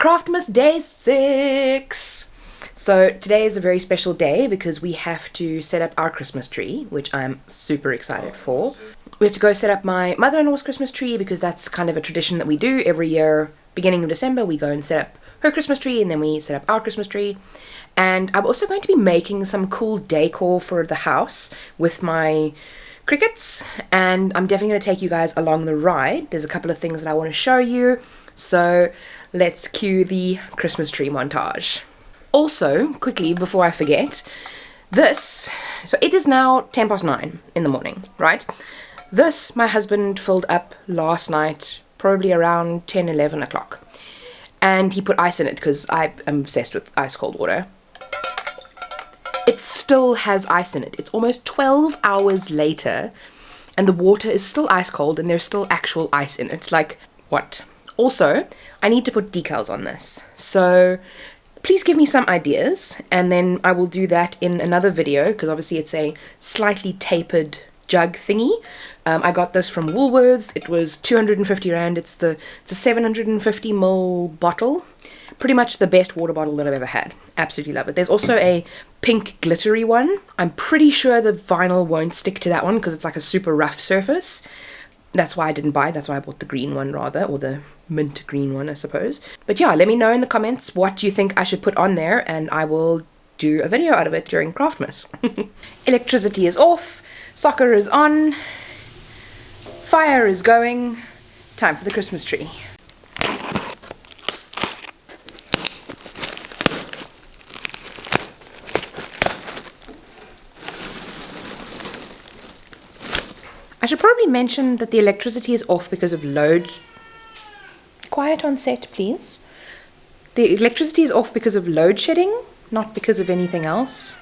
Craftmas day 6! So today is a very special day because we have to set up our Christmas tree, which I'm super excited for. We have to go set up my mother-in-law's Christmas tree because that's kind of a tradition that we do every year. Beginning of December, we go and set up her Christmas tree, and then we set up our Christmas tree. And I'm also going to be making some cool decor for the house with my Cricuts, and I'm definitely going to take you guys along the ride. There's a couple of things that I want to show you, so let's cue the Christmas tree montage. Also, quickly before I forget, so it is now 9:10 in the morning, right? This my husband filled up last night, probably around 10-11 o'clock, and he put ice in it because I am obsessed with ice cold water. It still has ice in it. It's almost 12 hours later and the water is still ice cold and there's still actual ice in it. Like, what? Also, I need to put decals on this. So please give me some ideas and then I will do that in another video because obviously it's a slightly tapered jug thingy. I got this from Woolworths. It was 250 Rand. It's a 750ml bottle. Pretty much the best water bottle that I've ever had. Absolutely love it. There's also a pink glittery one. I'm pretty sure the vinyl won't stick to that one because it's like a super rough surface. That's why I didn't buy it. That's why I bought the green one rather, or the mint green one, I suppose. But yeah, let me know in the comments what you think I should put on there and I will do a video out of it during Craftmas. Electricity is off. Soccer is on. Fire is going. Time for the Christmas tree. I should probably mention that the electricity is off because of load. Quiet on set, please. The electricity is off because of load shedding, not because of anything else.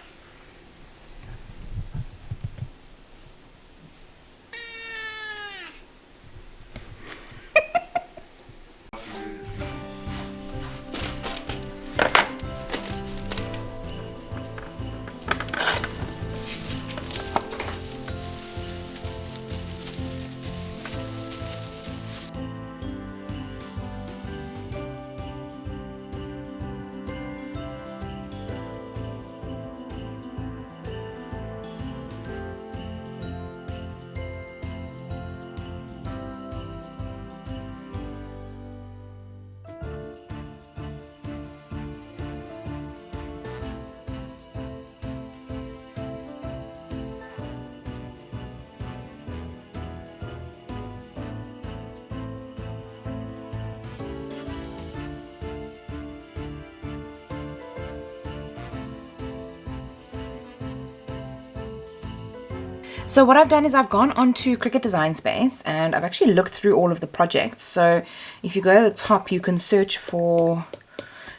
So what I've done is I've gone onto Cricut Design Space and I've actually looked through all of the projects. So if you go to the top, you can search for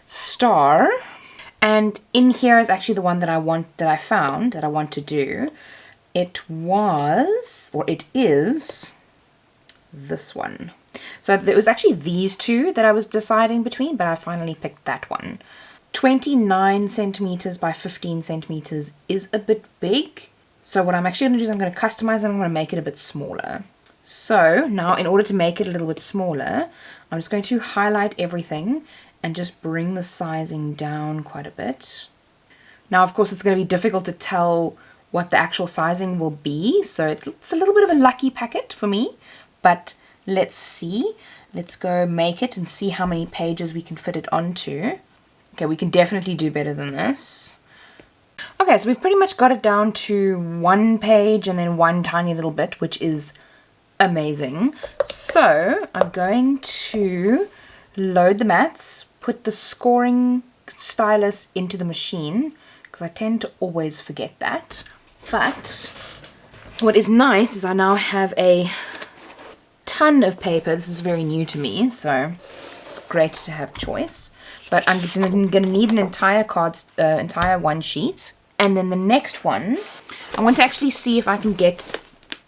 star, and in here is actually the one that I found that I want to do. It is this one. So there was actually these two that I was deciding between, but I finally picked that one. 29 centimeters by 15 centimeters is a bit big. So what I'm actually going to do is I'm going to customize and I'm going to make it a bit smaller. So now in order to make it a little bit smaller, I'm just going to highlight everything and just bring the sizing down quite a bit. Now of course it's going to be difficult to tell what the actual sizing will be, so it's a little bit of a lucky packet for me, but let's see. Let's go make it and see how many pages we can fit it onto. Okay, we can definitely do better than this. Okay, so we've pretty much got it down to one page and then one tiny little bit, which is amazing. So I'm going to load the mats, put the scoring stylus into the machine, because I tend to always forget that. But what is nice is I now have a ton of paper. This is very new to me, so it's great to have choice. But I'm going to need an entire one sheet. And then the next one, I want to actually see if I can get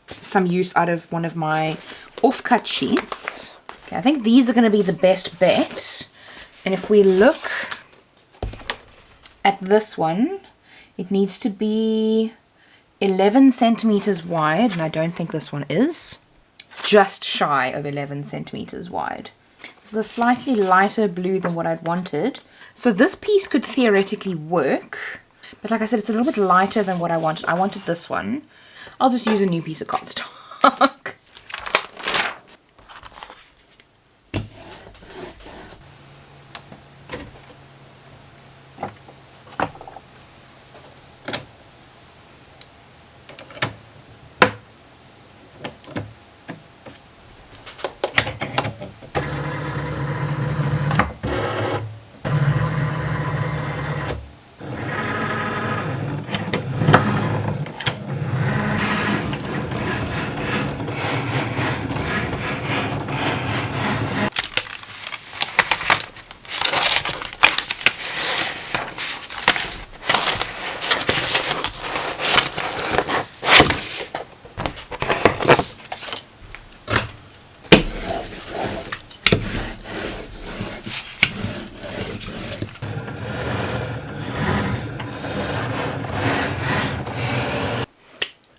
some use out of one of my offcut sheets. Okay, I think these are going to be the best bet. And if we look at this one, it needs to be 11 centimeters wide. And I don't think this one is. Just shy of 11 centimeters wide. This is a slightly lighter blue than what I'd wanted. So this piece could theoretically work, but like I said, it's a little bit lighter than what I wanted. I wanted this one. I'll just use a new piece of cardstock.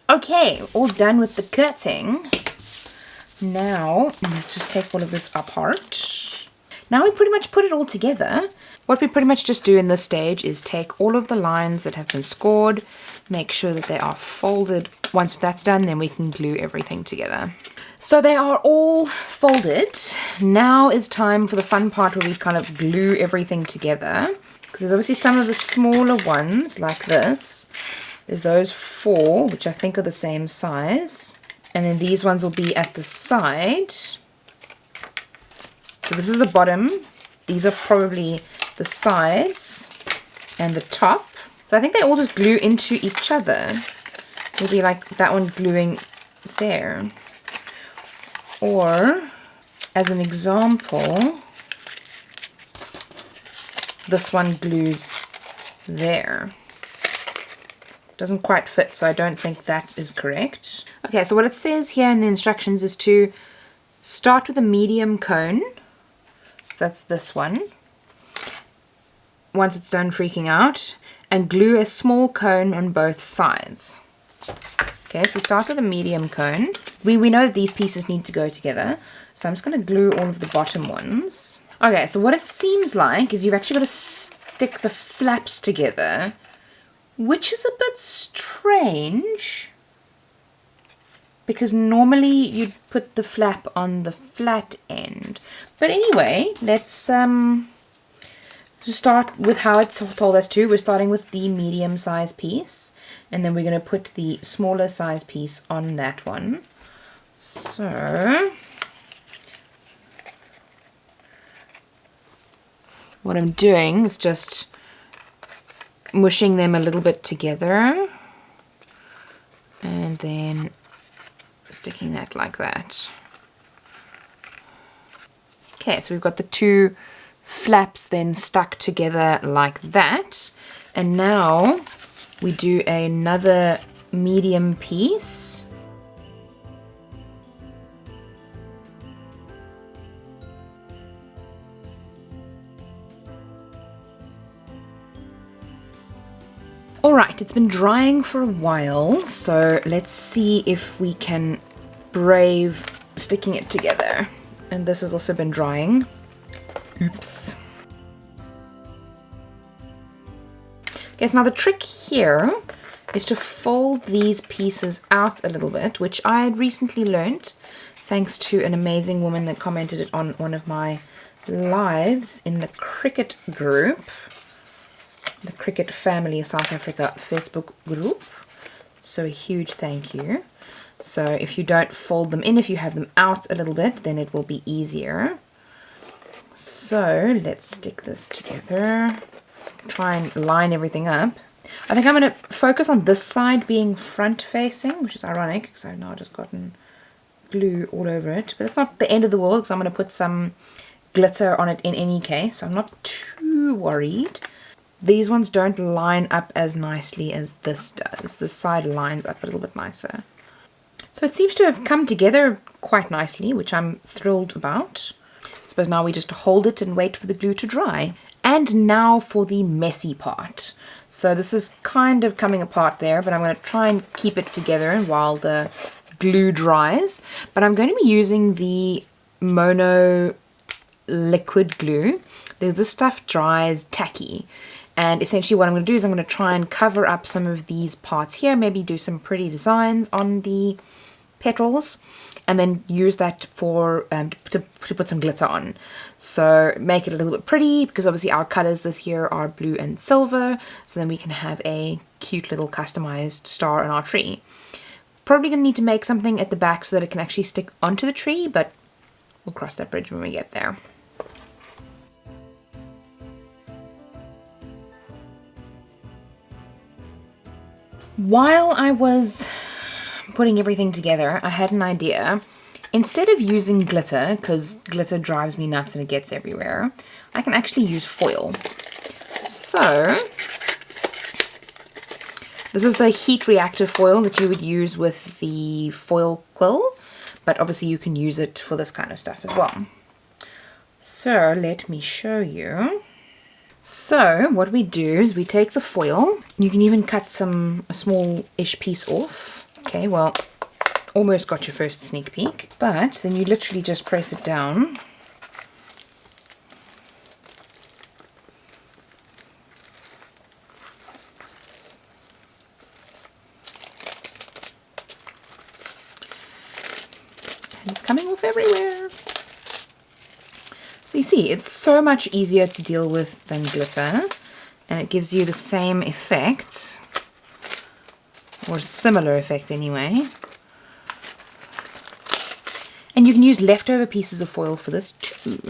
Okay, all done with the cutting. Now, let's just take all of this apart. Now we pretty much put it all together. What we pretty much just do in this stage is take all of the lines that have been scored, make sure that they are folded. Once that's done, then we can glue everything together. So they are all folded. Now is time for the fun part where we kind of glue everything together. Because there's obviously some of the smaller ones like this. There's those 4, which I think are the same size. And then these ones will be at the side. So this is the bottom. These are probably the sides and the top. So I think they all just glue into each other. Maybe like that one gluing there. Or, as an example, this one glues there. Doesn't quite fit, so I don't think that is correct. Okay, so what it says here in the instructions is to start with a medium cone. That's this one. Once it's done freaking out, and glue a small cone on both sides. Okay, so we start with a medium cone. We know that these pieces need to go together, so I'm just going to glue all of the bottom ones. Okay, so what it seems like is you've actually got to stick the flaps together, which is a bit strange, because normally you'd put the flap on the flat end. But anyway, let's start with how it's told us to. We're starting with the medium size piece, and then we're going to put the smaller size piece on that one. So what I'm doing is just mushing them a little bit together and then sticking that like that. Okay, so we've got the 2 flaps then stuck together like that, and now we do another medium piece. Alright, it's been drying for a while, so let's see if we can brave sticking it together. And this has also been drying. Oops. Okay, so now the trick here is to fold these pieces out a little bit, which I had recently learnt thanks to an amazing woman that commented it on one of my lives in the Cricut group. The Cricut Family South Africa Facebook group. So a huge thank you. So if you don't fold them in, if you have them out a little bit, then it will be easier. So let's stick this together. Try and line everything up. I think I'm going to focus on this side being front facing, which is ironic because I've now just gotten glue all over it. But it's not the end of the world, because I'm going to put some glitter on it in any case. So I'm not too worried. These ones don't line up as nicely as this does. This side lines up a little bit nicer. So it seems to have come together quite nicely, which I'm thrilled about. I suppose now we just hold it and wait for the glue to dry. And now for the messy part. So this is kind of coming apart there, but I'm going to try and keep it together while the glue dries. But I'm going to be using the Mono liquid glue. This stuff dries tacky. And essentially what I'm going to do is I'm going to try and cover up some of these parts here, maybe do some pretty designs on the petals, and then use that for to put some glitter on. So make it a little bit pretty, because obviously our colors this year are blue and silver, so then we can have a cute little customized star on our tree. Probably going to need to make something at the back so that it can actually stick onto the tree, but we'll cross that bridge when we get there. While I was putting everything together, I had an idea. Instead of using glitter, because glitter drives me nuts and it gets everywhere, I can actually use foil. So, this is the heat reactive foil that you would use with the foil quill, but obviously you can use it for this kind of stuff as well. So, let me show you. So what we do is we take the foil. You can even cut a small-ish piece off. Okay, well, almost got your first sneak peek. But then you literally just press it down. And it's coming off everywhere. So you see, it's so much easier to deal with than glitter, and it gives you the same effect, or a similar effect anyway. And you can use leftover pieces of foil for this too.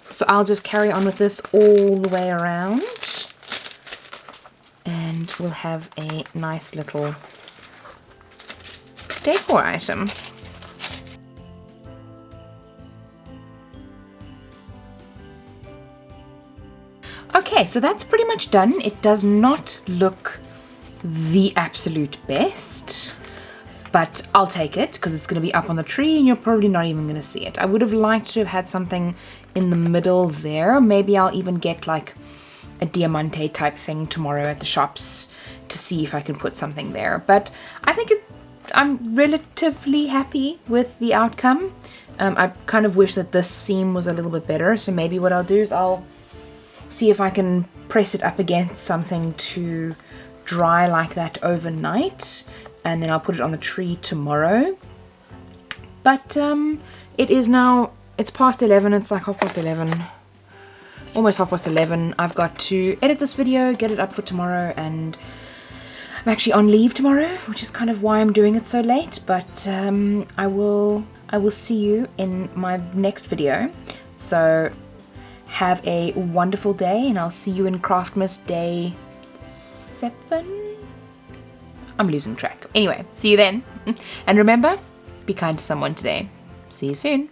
So I'll just carry on with this all the way around, and we'll have a nice little decor item. Okay, so that's pretty much done. It does not look the absolute best, but I'll take it because it's going to be up on the tree and you're probably not even going to see it. I would have liked to have had something in the middle there. Maybe I'll even get like a diamante type thing tomorrow at the shops to see if I can put something there. But I think I'm relatively happy with the outcome. I kind of wish that this seam was a little bit better, so maybe what I'll do is I'll see if I can press it up against something to dry like that overnight, and then I'll put it on the tree tomorrow. But it is now, it's past 11, it's like 11:30, almost 11:30. I've got to edit this video, get it up for tomorrow, and I'm actually on leave tomorrow, which is kind of why I'm doing it so late. But I will see you in my next video. So have a wonderful day, and I'll see you in Craftmas day 7. I'm losing track. Anyway, see you then. And remember, be kind to someone today. See you soon.